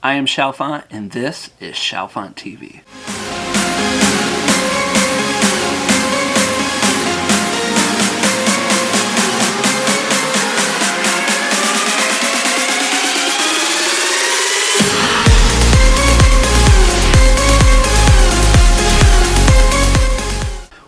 I am Chalfant, and this is Chalfant TV.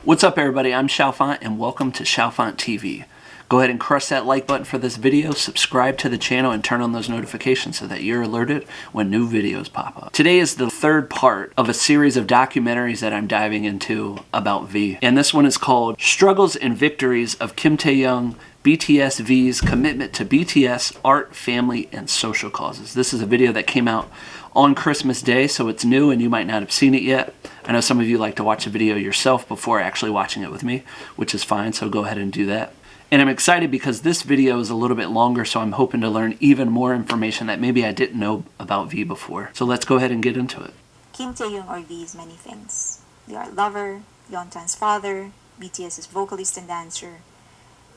What's up, everybody? I'm Chalfant, and welcome to Chalfant TV. Go ahead and crush that like button for this video, subscribe to the channel, and turn on those notifications so that you're alerted when new videos pop up. Today is the third part of a series of documentaries that I'm diving into about V. And this one is called Struggles and Victories of Kim Taehyung, BTS V's Commitment to BTS, Art, Family, and Social Causes. This is a video that came out on Christmas Day, so it's new and you might not have seen it yet. I know some of you like to watch a video yourself before actually watching it with me, which is fine, so go ahead and do that. And I'm excited because this video is a little bit longer, so I'm hoping to learn even more information that maybe I didn't know about V before. So let's go ahead and get into it. Kim Taehyung, or V, is many things. They are lover, Yeontan's father, BTS's vocalist and dancer,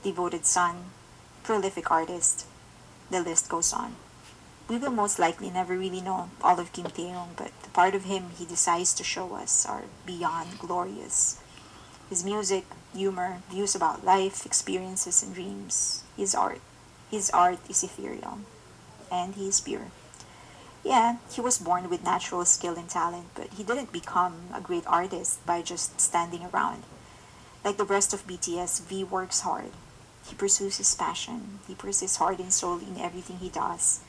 devoted son, prolific artist. The list goes on. We will most likely never really know all of Kim Taehyung, but the part of him he decides to show us are beyond glorious. His music, humor, views about life, experiences, and dreams. His art is ethereal, and he is pure. Yeah, he was born with natural skill and talent, but he didn't become a great artist by just standing around. Like the rest of BTS, V works hard. He pursues his passion. He puts his heart and soul in everything he does.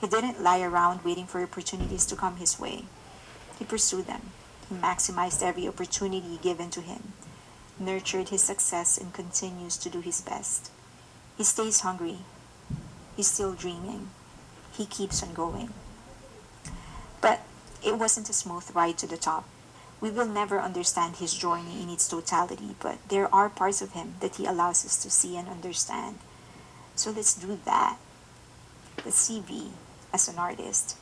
He didn't lie around waiting for opportunities to come his way. He pursued them. He maximized every opportunity given to him, nurtured his success, and continues to do his best. He stays hungry. He's still dreaming. He keeps on going. But it wasn't a smooth ride to the top. We will never understand his journey in its totality, but there are parts of him that he allows us to see and understand. So let's do that. Let's see V as an artist.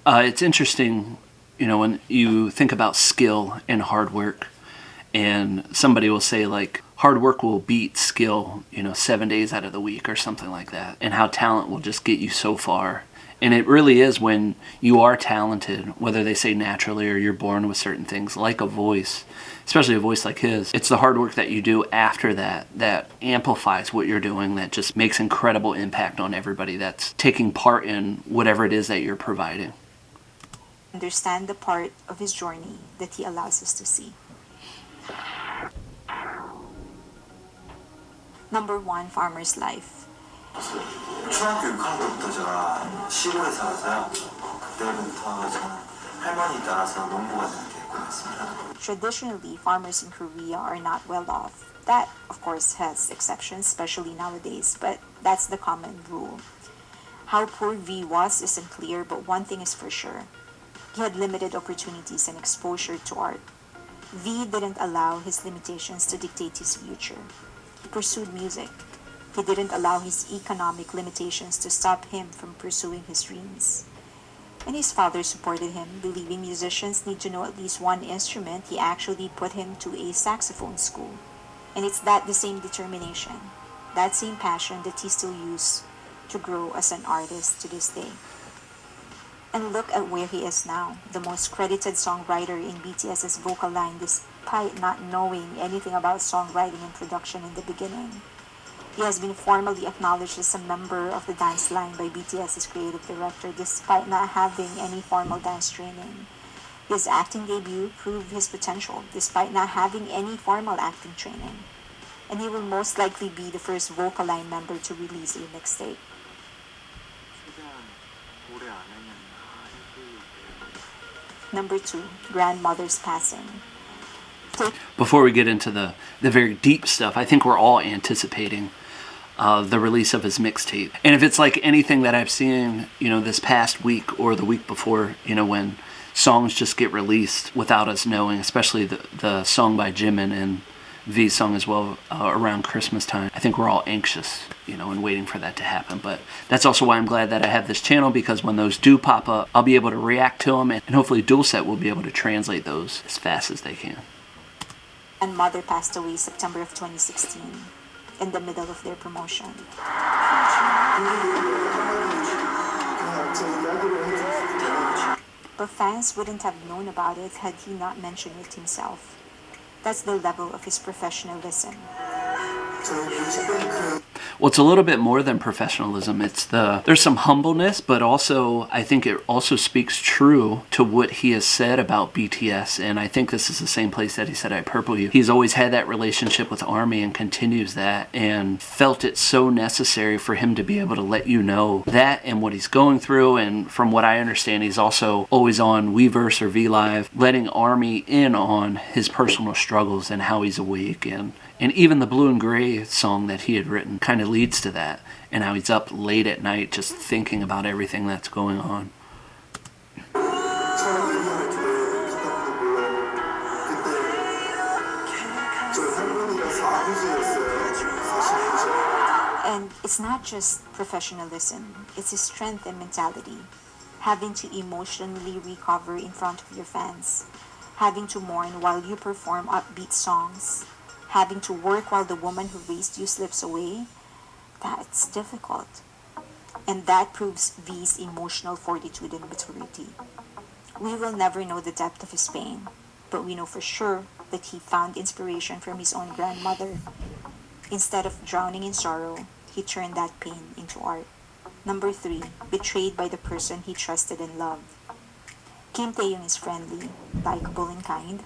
It's interesting, you know, when you think about skill and hard work, and somebody will say, like, hard work will beat skill, 7 days out of the week or something like that, and how talent will just get you so far. And it really is when you are talented, whether they say naturally or you're born with certain things, like a voice, especially a voice like his. It's the hard work that you do after that that amplifies what you're doing, that just makes incredible impact on everybody that's taking part in whatever it is that you're providing. Understand the part of his journey that he allows us to see. Number 1, farmer's life. 중학교 6학년부터 제가 시골에 살아서요. 그때부터 저는 할머니 따라서 농부가 되는 게 꿈이었습니다. Traditionally, farmers in Korea are not well off. That, of course, has exceptions, especially nowadays, but that's the common rule. How poor V was isn't clear, but one thing is for sure. He had limited opportunities and exposure to art. V didn't allow his limitations to dictate his future. He pursued music. He didn't allow his economic limitations to stop him from pursuing his dreams. And his father supported him, believing musicians need to know at least one instrument. He actually put him to a saxophone school. And it's the same determination, that same passion that he still used to grow as an artist to this day. And look at where he is now, the most credited songwriter in BTS's vocal line, despite not knowing anything about songwriting and production in the beginning. He has been formally acknowledged as a member of the dance line by BTS's creative director, despite not having any formal dance training. His acting debut proved his potential, despite not having any formal acting training. And he will most likely be the first vocal line member to release a mixtape. Number 2, grandmother's passing. Before we get into the very deep stuff, I think we're all anticipating the release of his mixtape. And if it's like anything that I've seen, this past week or the week before, when songs just get released without us knowing, especially the song by Jimin and V's song as well around Christmas time, I think we're all anxious, and waiting for that to happen. But that's also why I'm glad that I have this channel, because when those do pop up, I'll be able to react to them, and hopefully Dulcet will be able to translate those as fast as they can. And mother passed away September of 2016, in the middle of their promotion. but fans wouldn't have known about it had he not mentioned it himself. That's the level of his professionalism. Well, it's a little bit more than professionalism. There's some humbleness, but also I think it also speaks true to what he has said about BTS. And I think this is the same place that he said, I purple you. He's always had that relationship with ARMY and continues that, and felt it so necessary for him to be able to let you know that and what he's going through. And from what I understand, he's also always on Weverse or VLive, letting ARMY in on his personal struggles and how he's awake. And even the Blue and Gray song that he had written kind of leads to that, and how he's up late at night just thinking about everything that's going on. And it's not just professionalism, it's his strength and mentality. Having to emotionally recover in front of your fans, having to mourn while you perform upbeat songs, having to work while the woman who raised you slips away, that's difficult. And that proves V's emotional fortitude and maturity. We will never know the depth of his pain, but we know for sure that he found inspiration from his own grandmother. Instead of drowning in sorrow, he turned that pain into art. Number 3, betrayed by the person he trusted and loved. Kim Taehyung is friendly, likable, and kind,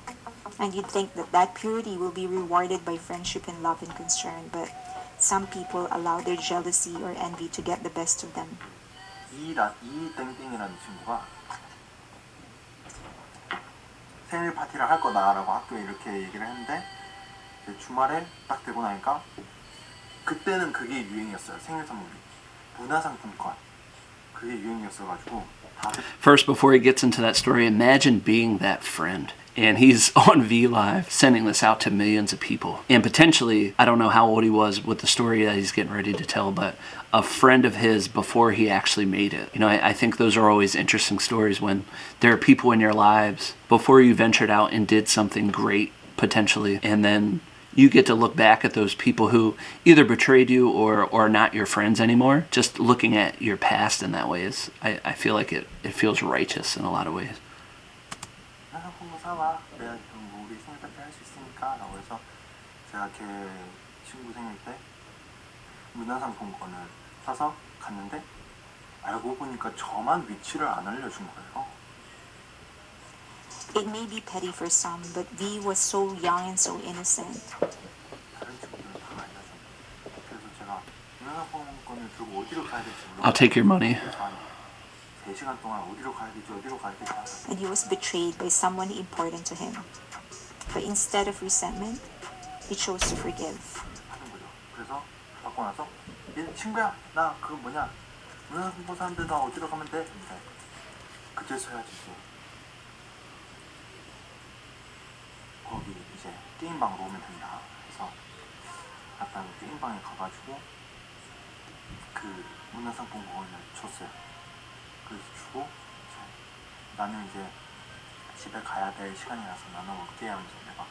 and you'd think that that purity will be rewarded by friendship and love and concern, but some people allow their jealousy or envy to get the best of them. 이 땡땡이라는 친구가 생일 파티를 할 거다라고 학교에 이렇게 얘기를 했는데, 이제 주말에 딱 되고 나니까 그때는 그게 유행이었어요. 생일 선물이 문화상품권, 그게 유행이었어가지고 다들. First, before he gets into that story, imagine being that friend. And he's on VLive sending this out to millions of people. And potentially, I don't know how old he was with the story that he's getting ready to tell, but a friend of his before he actually made it. You know, I think those are always interesting stories when there are people in your lives before you ventured out and did something great, potentially, and then you get to look back at those people who either betrayed you or are not your friends anymore. Just looking at your past in that way is, I feel like it feels righteous in a lot of ways. 사와 내가 우리 생일 파티 할 수 있으니까 라고 해서 제가 걔 친구 생일 때 문화상품권을 사서 갔는데 알고 보니까 저만 위치를 안 알려준 거예요. It may be petty for some, but V was so young and so innocent. 다른 친구들은 다 알려줬는데 그래서 제가 문화상품권을 들고 어디로 가야 될지 몰라서 I'll take your money. 3시간 동안 어디로 가야 되지 And he was betrayed by someone important to him. But instead of resentment, he chose to forgive. 하는 거죠. 그래서 받고 나서 친구야 나 그거 뭐냐 문화상품권 사는데 나 어디로 가면 돼? 근데 그제서야 이제 거기 이제 게임방으로 오면 된다. 그래서 약간 게임방에 가가지고 그 문화상품권을 줬어요. 그래서 주고 나는 이제 집에 가야 될 시간이라서 나는 올게 하면서 내가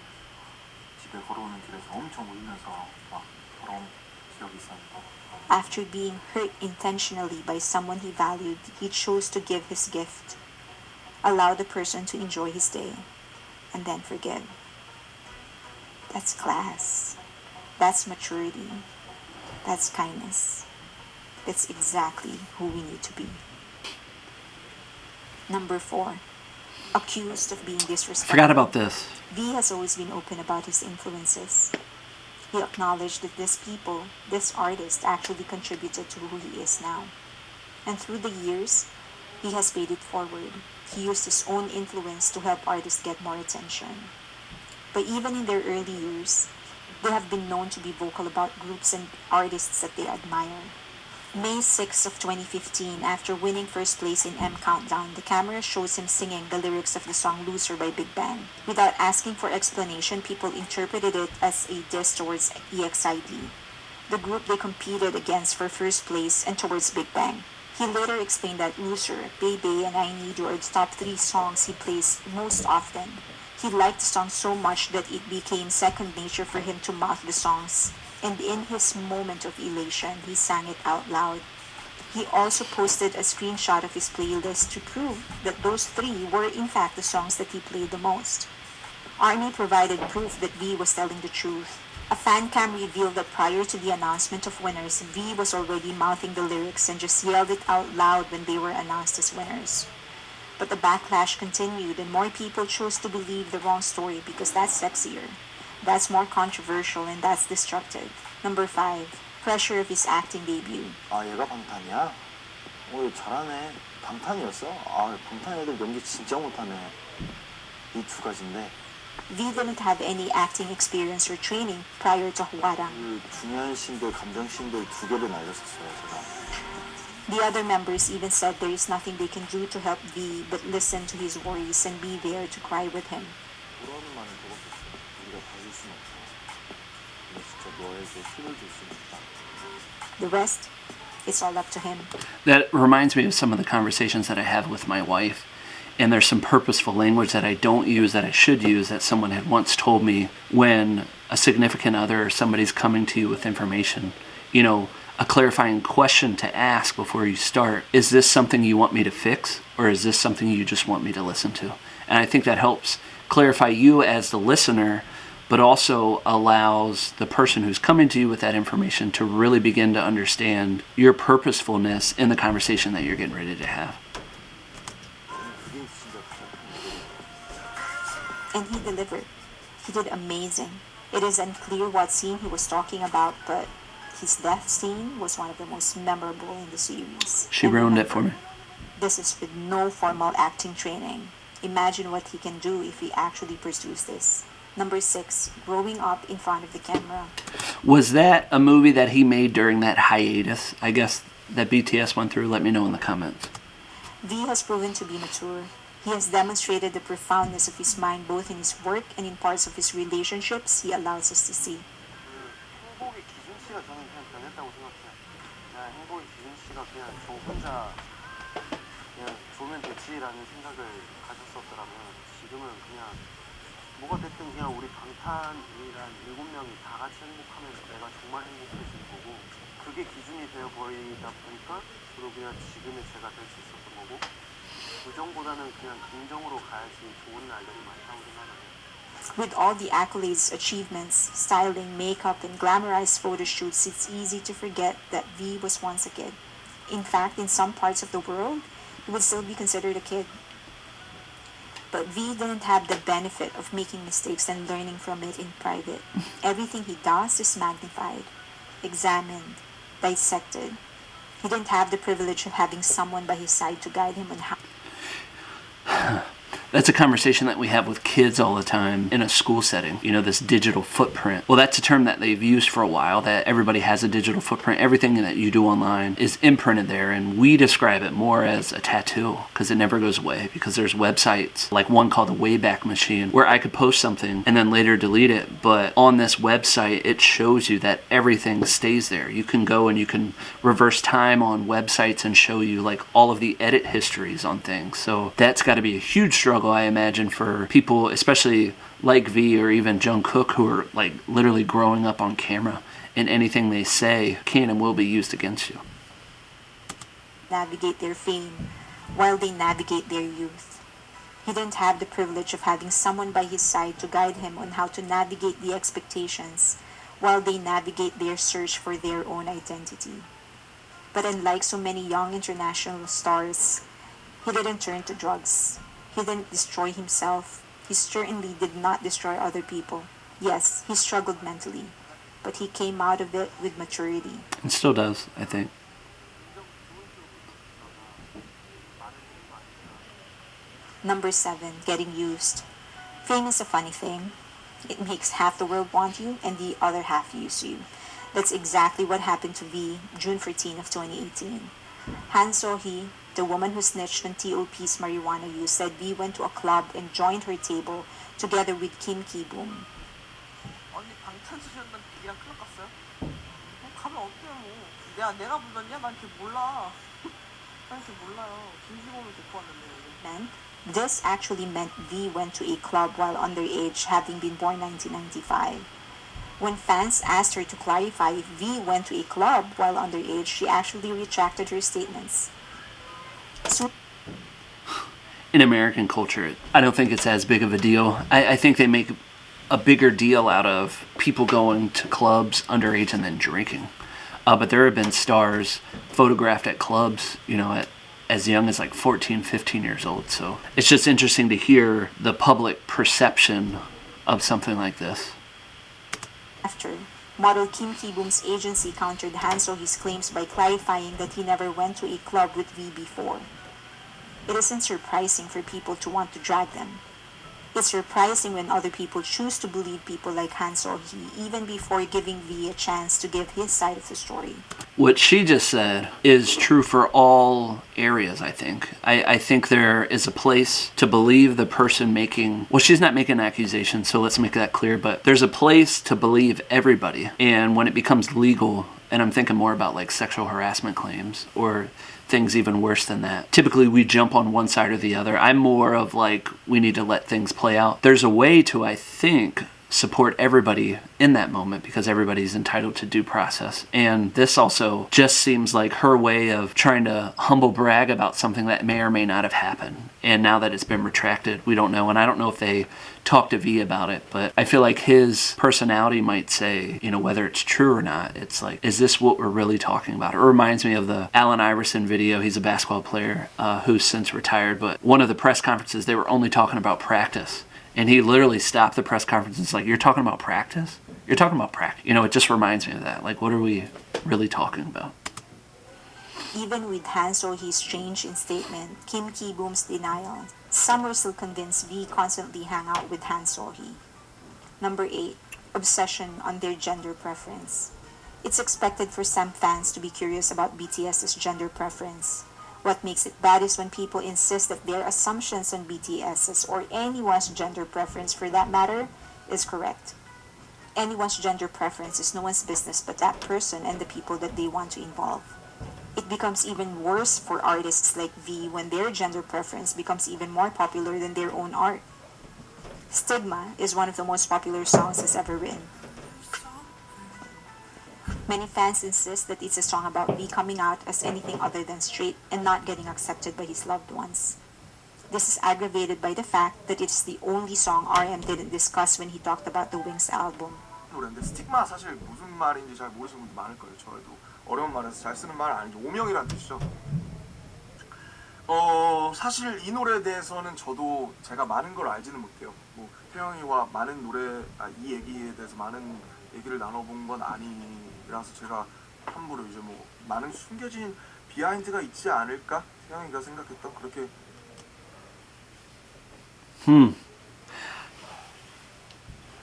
집에 걸어오는 길에서 엄청 울면서 막 걸어온 기억이 있었는데. After being hurt intentionally by someone he valued, he chose to give his gift, allow the person to enjoy his day, and then forgive. That's class. That's maturity. That's kindness. That's exactly who we need to be. Number 4, accused of being disrespectful. Forgot about this. V has always been open about his influences. He acknowledged that this artist actually contributed to who he is now. And through the years, he has paid it forward. He used his own influence to help artists get more attention. But even in their early years, they have been known to be vocal about groups and artists that they admire. May 6 of 2015, after winning first place in M Countdown, the camera shows him singing the lyrics of the song Loser by Big Bang. Without asking for explanation, people interpreted it as a diss towards EXID, the group they competed against for first place, and towards Big Bang. He later explained that Loser, Baby, and I Need You are the top 3 songs he plays most often. He liked the song so much that it became second nature for him to mouth the songs. And in his moment of elation, he sang it out loud. He also posted a screenshot of his playlist to prove that those three were in fact the songs that he played the most. ARMY provided proof that V was telling the truth. A fan cam revealed that prior to the announcement of winners, V was already mouthing the lyrics and just yelled it out loud when they were announced as winners. But the backlash continued and more people chose to believe the wrong story because that's sexier. That's more controversial and that's destructive. Number 5. Pressure of his acting debut. 아 얘가 방탄이야? 잘하네. 방탄이었어? 방탄 애들 연기 진짜 못하네. 이 두 가지인데. V didn't have any acting experience or training prior to Huarang. 그 중요한 씬들, 감정 씬들 두 개를 날렸었어요 제가. The other members even said there is nothing they can do to help V but listen to his worries and be there to cry with him. 그러는 말은 그거겠어. 우리가 봐줄 순 없어. 근데 진짜 너에게 힘을 줄 수는 있다. The rest, it's all up to him. That reminds me of some of the conversations that I have with my wife. And there's some purposeful language that I don't use that I should use that someone had once told me when a significant other or somebody's coming to you with information. You know, a clarifying question to ask before you start. Is this something you want me to fix? Or is this something you just want me to listen to? And I think that helps clarify you as the listener, but also allows the person who's coming to you with that information to really begin to understand your purposefulness in the conversation that you're getting ready to have. And he delivered. He did amazing. It is unclear what scene he was talking about, but his death scene was one of the most memorable in the series. She ruined it for me. This is with no formal acting training. Imagine what he can do if he actually pursues this. Number 6, growing up in front of the camera. Was that a movie that he made during that hiatus, I guess, that BTS went through? Let me know in the comments. V has proven to be mature. He has demonstrated the profoundness of his mind both in his work and in parts of his relationships he allows us to see. 행복의 기준치가 저는 그냥 변했다고 생각해요. 그냥 행복의 기준치가 그냥 저 혼자 그냥 좋으면 되지라는 생각을 가졌었더라면 지금은 그냥 뭐가 됐든 그냥 우리 방탄이란 7명이 다 같이 행복하면 내가 정말 행복해지는 거고 그게 기준이 되어버리다 보니까 저도 그냥 지금의 제가 될 수 있었던 거고 부정보다는 그냥 긍정으로 가야지 좋은 날들이 많다고 생각해요. With all the accolades, achievements, styling, makeup, and glamorized photo shoots, it's easy to forget that V was once a kid. In fact, in some parts of the world, he would still be considered a kid. But V didn't have the benefit of making mistakes and learning from it in private. Everything he does is magnified, examined, dissected. He didn't have the privilege of having someone by his side to guide him on how. That's a conversation that we have with kids all the time in a school setting. You know, this digital footprint. Well, that's a term that they've used for a while, that everybody has a digital footprint. Everything that you do online is imprinted there, and we describe it more as a tattoo because it never goes away, because there's websites, like one called the Wayback Machine, where I could post something and then later delete it, but on this website, it shows you that everything stays there. You can go and you can reverse time on websites and show you like all of the edit histories on things. So that's got to be a huge struggle, I imagine, for people, especially like V or even Jungkook, who are like literally growing up on camera, and anything they say can and will be used against you. Navigate their fame while they navigate their youth. He didn't have the privilege of having someone by his side to guide him on how to navigate the expectations while they navigate their search for their own identity. But unlike so many young international stars, he didn't turn to drugs. He didn't destroy himself. He certainly did not destroy other people. Yes, he struggled mentally, but he came out of it with maturity. And still does, I think. Number 7, getting used. Fame is a funny thing. It makes half the world want you and the other half use you. That's exactly what happened to V, June 14 of 2018. Han So-hee, the woman who snitched on T.O.P's marijuana use, said V went to a club and joined her table together with Kim Ki-boom. 언니 방탄소년단 얘기랑 클럽 갔어요? 가면 어때요 뭐. 내가 불렀냐? 난 걔 몰라. 난 걔 몰라요. 김기범을 데리고 왔는데. This actually meant V went to a club while underage, having been born 1995. When fans asked her to clarify if V went to a club while underage, she actually retracted her statements. Soon In American culture, I don't think it's as big of a deal. I think they make a bigger deal out of people going to clubs underage and then drinking. But there have been stars photographed at clubs, as young as like 14, 15 years old. So it's just interesting to hear the public perception of something like this. after, model Kim Ki-boom's agency countered Han So-hee's claims by clarifying that he never went to a club with V before. It isn't surprising for people to want to drag them. It's surprising when other people choose to believe people like Han So-hee even before giving V a chance to give his side of the story. What she just said is true for all areas, I think. I think there is a place to believe the person making... Well, she's not making an accusation, so let's make that clear, but there's a place to believe everybody. And when it becomes legal, and I'm thinking more about like sexual harassment claims or things even worse than that, typically we jump on one side or the other. I'm more of like, we need to let things play out. There's a way to, I think, support everybody in that moment because everybody's entitled to due process. And this also just seems like her way of trying to humble brag about something that may or may not have happened. And now that it's been retracted, we don't know. And I don't know if they talked to V about it, but I feel like his personality might say, whether it's true or not, it's like, is this what we're really talking about? It reminds me of the Allen Iverson video. He's a basketball player who's since retired, but one of the press conferences, they were only talking about practice. And he literally stopped the press conference and was like, you're talking about practice? You're talking about practice. It just reminds me of that. Like, what are we really talking about? Even with Han So-hee's change in statement, Kim Ki-boom's denial, some were still convinced V constantly hung out with Han So-hee. Number 8. Obsession on their gender preference. It's expected for some fans to be curious about BTS's gender preference. What makes it bad is when people insist that their assumptions on BTS's or anyone's gender preference for that matter is correct. Anyone's gender preference is no one's business but that person and the people that they want to involve. It becomes even worse for artists like V when their gender preference becomes even more popular than their own art. Stigma is one of the most popular songs he's ever written. Many fans insist that it's a song about V coming out as anything other than straight and not getting accepted by his loved ones. This is aggravated by the fact that it's the only song RM didn't discuss when he talked about the Wings album. 노래인데 스tigma 사실 무슨 말인지 잘 모르시는 분들 많을 거예요. 저희도 어려운 말에서 잘 쓰는 말 아니죠. 오명이란 뜻이죠. 사실 이 노래에 대해서는 저도 제가 많은 걸 알지는 못해요. 태영이와 많은 이 얘기에 대해서 많은 얘기를 나눠본 건 아니라서 제가 함부로 이제 많은 숨겨진 비하인드가 있지 않을까? 태영이가 생각했던 그렇게.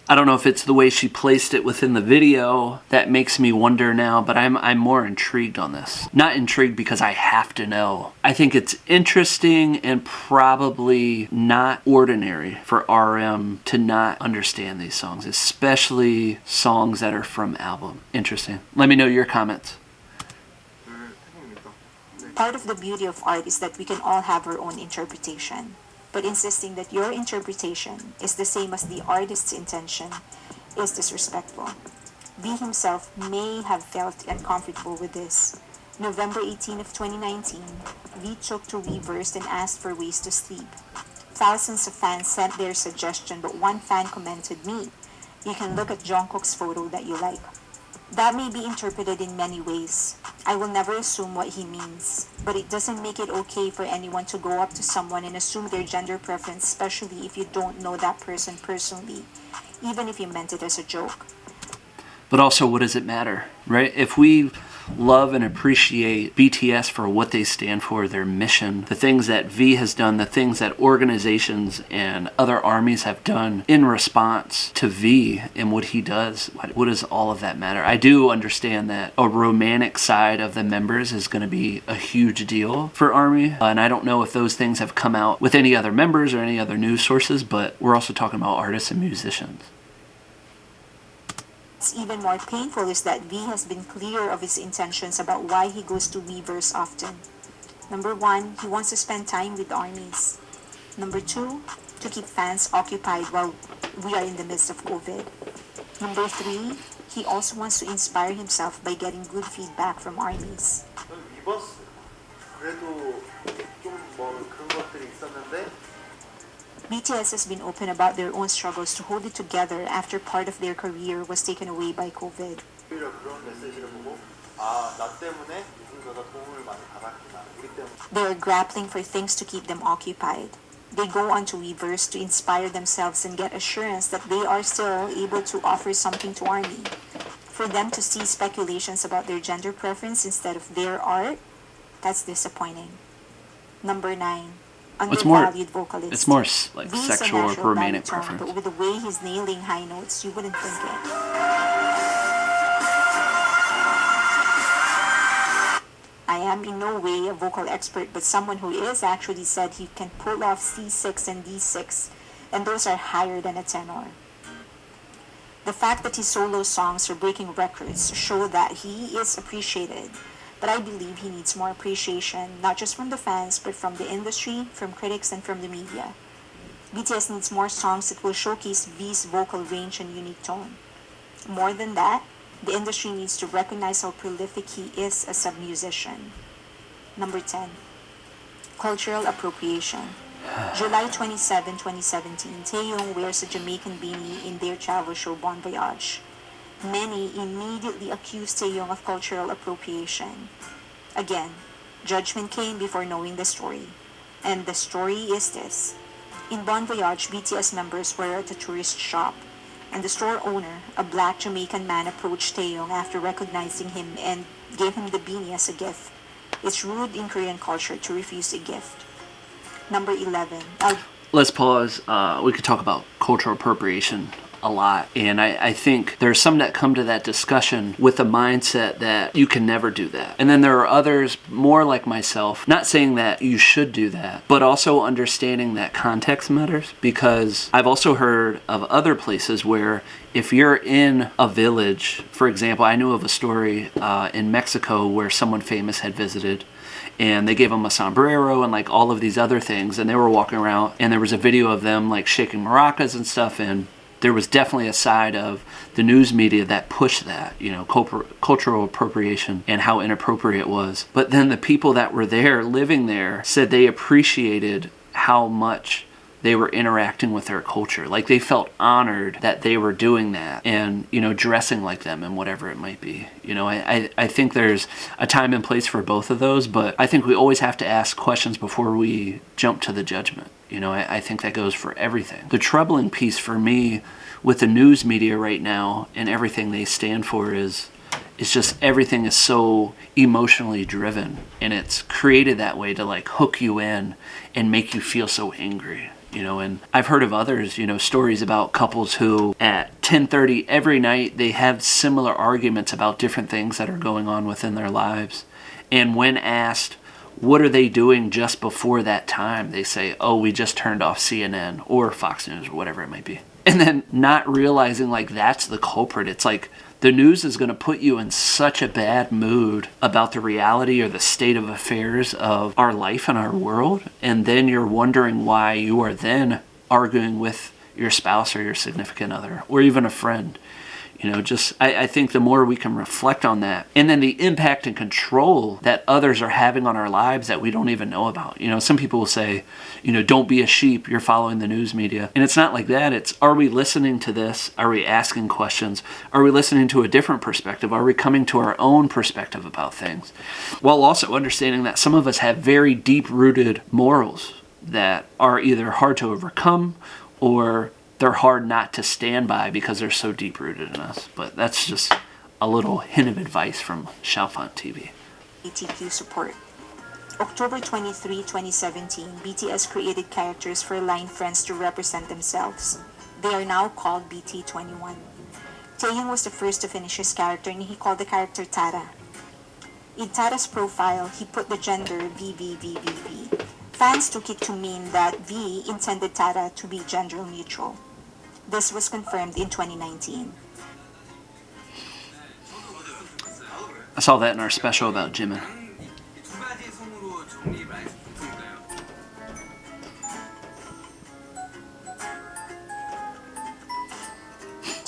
I don't know if it's the way she placed it within the video that makes me wonder now, but I'm more intrigued on this. Not intrigued because I have to know. I think it's interesting and probably not ordinary for RM to not understand these songs, especially songs that are from album. Interesting. Let me know your comments. Part of the beauty of art is that we can all have our own interpretation. But insisting that your interpretation is the same as the artist's intention is disrespectful. V himself may have felt uncomfortable with this. November 18 of 2019, V took to Weverse and asked for ways to sleep. Thousands of fans sent their suggestion, but one fan commented, "Me, you can look at Jungkook's photo that you like." That may be interpreted in many ways. I will never assume what he means, but it doesn't make it okay for anyone to go up to someone and assume their gender preference, especially if you don't know that person personally, even if you meant it as a joke. But also, what does it matter, right? If we love and appreciate BTS for what they stand for, their mission, the things that V has done, the things that organizations and other armies have done in response to V and what he does, what does all of that matter? I do understand that a romantic side of the members is going to be a huge deal for ARMY, and I don't know if those things have come out with any other members or any other news sources, but we're also talking about artists and musicians. What's even more painful is that V has been clear of his intentions about why he goes to Weverse often. Number 1, he wants to spend time with armies. Number 2, to keep fans occupied while we are in the midst of COVID. Number 3, he also wants to inspire himself by getting good feedback from armies. 위버스 그래도 좀 뭐 그런 것들이 있었는데 BTS has been open about their own struggles to hold it together after part of their career was taken away by COVID. 오히려 그런 메시지를 보고 아, 나 때문에 누군가가 도움을 많이 받았구나. 우리 때문에 They are grappling for things to keep them occupied. They go on to Weverse to inspire themselves and get assurance that they are still able to offer something to ARMY. For them to see speculations about their gender preference instead of their art, that's disappointing. Number 9, undervalued vocalist. It's more like V is a sexual or natural romantic baritone, preference. but with the way he's nailing high notes, you wouldn't think it. I am in no way a vocal expert, but someone who is actually said he can pull off C6 and D6, and those are higher than a tenor. The fact that his solo songs are breaking records show that he is appreciated, but I believe he needs more appreciation, not just from the fans, but from the industry, from critics, and from the media. BTS needs more songs that will showcase V's vocal range and unique tone. More than that, the industry needs to recognize how prolific he is as a musician. Number 10, cultural appropriation. July 27, 2017, Taehyung wears a Jamaican beanie in their travel show Bon Voyage. Many immediately accused Taehyung of cultural appropriation. Again, judgment came before knowing the story. And the story is this. In Bon Voyage, BTS members were at a tourist shop, and the store owner, a black Jamaican man, approached Taehyung after recognizing him and gave him the beanie as a gift. It's rude in Korean culture to refuse a gift. Number 11. Let's pause. We could talk about cultural appropriation a lot. And I think there's some that come to that discussion with the mindset that you can never do that. And then there are others more like myself, not saying that you should do that, but also understanding that context matters, because I've also heard of other places where if you're in a village, for example, I knew of a story in Mexico where someone famous had visited, and they gave them a sombrero and like all of these other things, and they were walking around, and there was a video of them like shaking maracas and stuff, and there was definitely a side of the news media that pushed that, you know, cultural appropriation and how inappropriate it was. But then the people that were there, living there, said they appreciated how much they were interacting with their culture. Like they felt honored that they were doing that and, you know, dressing like them and whatever it might be. You know, I think there's a time and place for both of those, but I think we always have to ask questions before we jump to the judgment. You know, I think that goes for everything. The troubling piece for me with the news media right now and everything they stand for is just everything is so emotionally driven, and it's created that way to like hook you in and make you feel so angry. You know, and I've heard of others, you know, stories about couples who at 10:30 every night they have similar arguments about different things that are going on within their lives. And when asked, what are they doing just before that time? They say, oh, we just turned off CNN or Fox News or whatever it might be. And then not realizing like that's the culprit. It's like the news is going to put you in such a bad mood about the reality or the state of affairs of our life and our world. And then you're wondering why you are then arguing with your spouse or your significant other or even a friend. You know, just I think the more we can reflect on that, and then the impact and control that others are having on our lives that we don't even know about. You know, some people will say, you know, don't be a sheep, you're following the news media. And it's not like that. It's, are we listening to this? Are we asking questions? Are we listening to a different perspective? Are we coming to our own perspective about things? While also understanding that some of us have very deep-rooted morals that are either hard to overcome or they're hard not to stand by because they're so deep-rooted in us. But that's just a little hint of advice from Chalfant TV. LGBTQ support. October 23, 2017, BTS created characters for line friends to represent themselves. They are now called BT21. Taehyung was the first to finish his character, and he called the character Tara. In Tara's profile, he put the gender VVVVV. Fans took it to mean that V intended Tara to be gender neutral. This was confirmed in 2019. I saw that in our special about Jimin.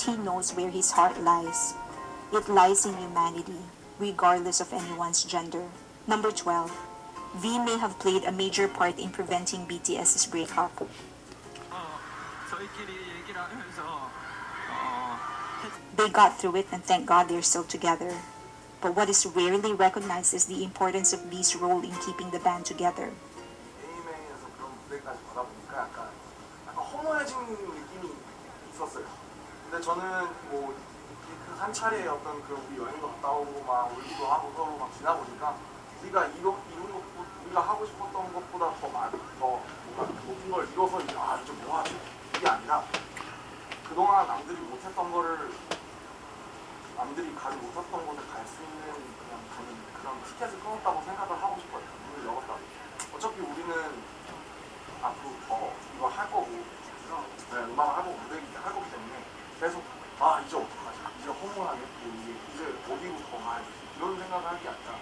He knows where his heart lies. It lies in humanity, regardless of anyone's gender. Number 12. V may have played a major part in preventing BTS's breakup. They got through it and thank God they're still together. But what is rarely recognized is the importance of V's role in keeping the band together. AMA에서 그런 무대까지 받아보니까 약간 허무해진 느낌이 있었어요. 근데 저는 뭐 한 차례 어떤 그런 우리 여행도 갔다 오고 막 울기도 하고 서로 막 지나 보니까 우리가 이룬 것 우리가 하고 싶었던 것보다 더 뭔가 높은 걸 이뤄서 좀 뭐하지 이게 아니라 그동안 남들이 못했던 거를 남들이 가지 못했던 곳에 갈 수 있는 그냥 저는 그런 티켓을 끊었다고 생각을 하고 싶어요. 문을 열었다고. 어차피 우리는 앞으로 더 이거 할 거고 음악을 하고 무대 할 거기 때문에 계속 이제 어떡하지? 이제 허무하네? 이제 어디로 더 가야 되지? 이런 생각을 할 게 아니라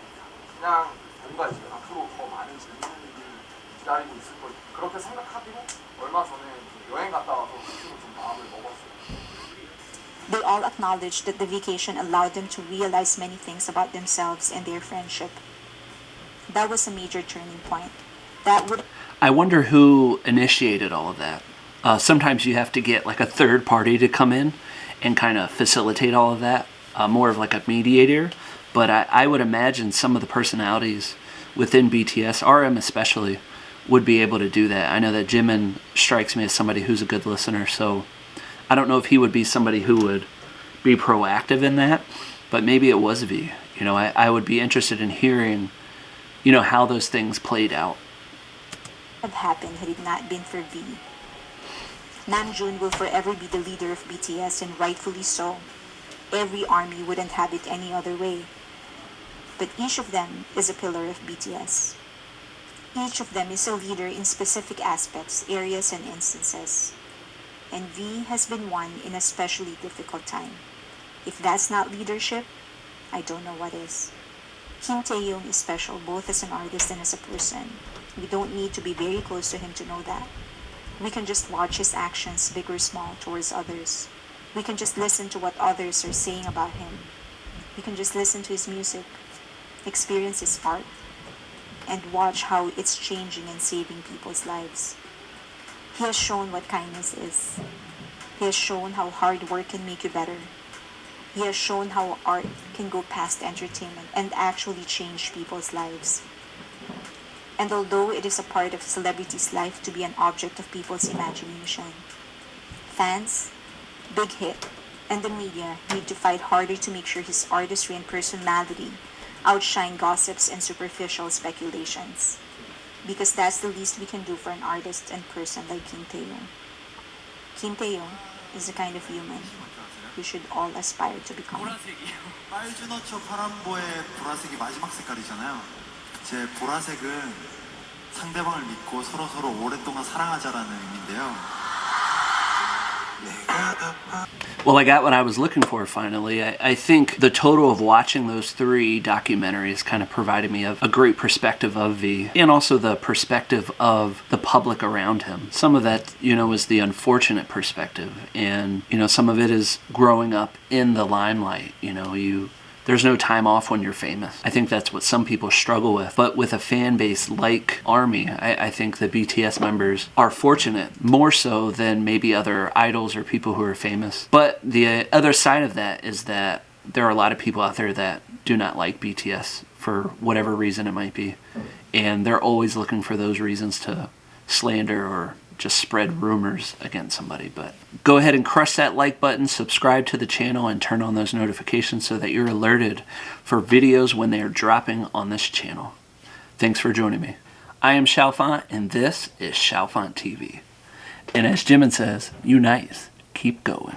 그냥 뭔가 이제 앞으로 더 많은 재밌는 일이 기다리고 있을 걸 그렇게 생각하기로 얼마 전에 여행 갔다 와서 좀 마음을 먹었어요. They all acknowledged that the vacation allowed them to realize many things about themselves and their friendship. That was a major turning point. I wonder who initiated all of that. Sometimes you have to get like a third party to come in and kind of facilitate all of that, more of like a mediator. But I would imagine some of the personalities within BTS, RM especially, would be able to do that. I know that Jimin strikes me as somebody who's a good listener, so I don't know if he would be somebody who would be proactive in that, but maybe it was V. You know, I would be interested in hearing, you know, how those things played out. Have happened had it not been for V. Namjoon will forever be the leader of BTS, and rightfully so. Every army wouldn't have it any other way. But each of them is a pillar of BTS. Each of them is a leader in specific aspects, areas, and instances. And V has been one in a especially difficult time. If that's not leadership, I don't know what is. Kim Taehyung is special both as an artist and as a person. We don't need to be very close to him to know that. We can just watch his actions, big or small, towards others. We can just listen to what others are saying about him. We can just listen to his music, experience his art, and watch how it's changing and saving people's lives. He has shown what kindness is. He has shown how hard work can make you better. He has shown how art can go past entertainment and actually change people's lives. And although it is a part of a celebrity's life to be an object of people's imagination, fans, Big Hit, and the media need to fight harder to make sure his artistry and personality outshine gossips and superficial speculations. Because that's the least we can do for an artist and person like Kim Taehyung. Kim Taehyung is the kind of human we should all aspire to become. 빨주노초 파란보의 보라색이 마지막 색깔이잖아요. 제 보라색은 상대방을 믿고 서로 오랫동안 사랑하자라는 의미인데요. Well, I got what I was looking for finally. I think the total of watching those 3 documentaries kind of provided me a great perspective of V, and also the perspective of the public around him. Some of that, you know, is the unfortunate perspective, and, you know, some of it is growing up in the limelight. You know, there's no time off when you're famous. I think that's what some people struggle with. But with a fan base like ARMY, I think the BTS members are fortunate, more so than maybe other idols or people who are famous. But the other side of that is that there are a lot of people out there that do not like BTS for whatever reason it might be. And they're always looking for those reasons to slander or just spread rumors against somebody. But go ahead and crush that like button, subscribe to the channel, and turn on those notifications so that you're alerted for videos when they are dropping on this channel. Thanks for joining me. I am Chalfant, and this is Chalfant TV. And as Jimin says, you nice, keep going.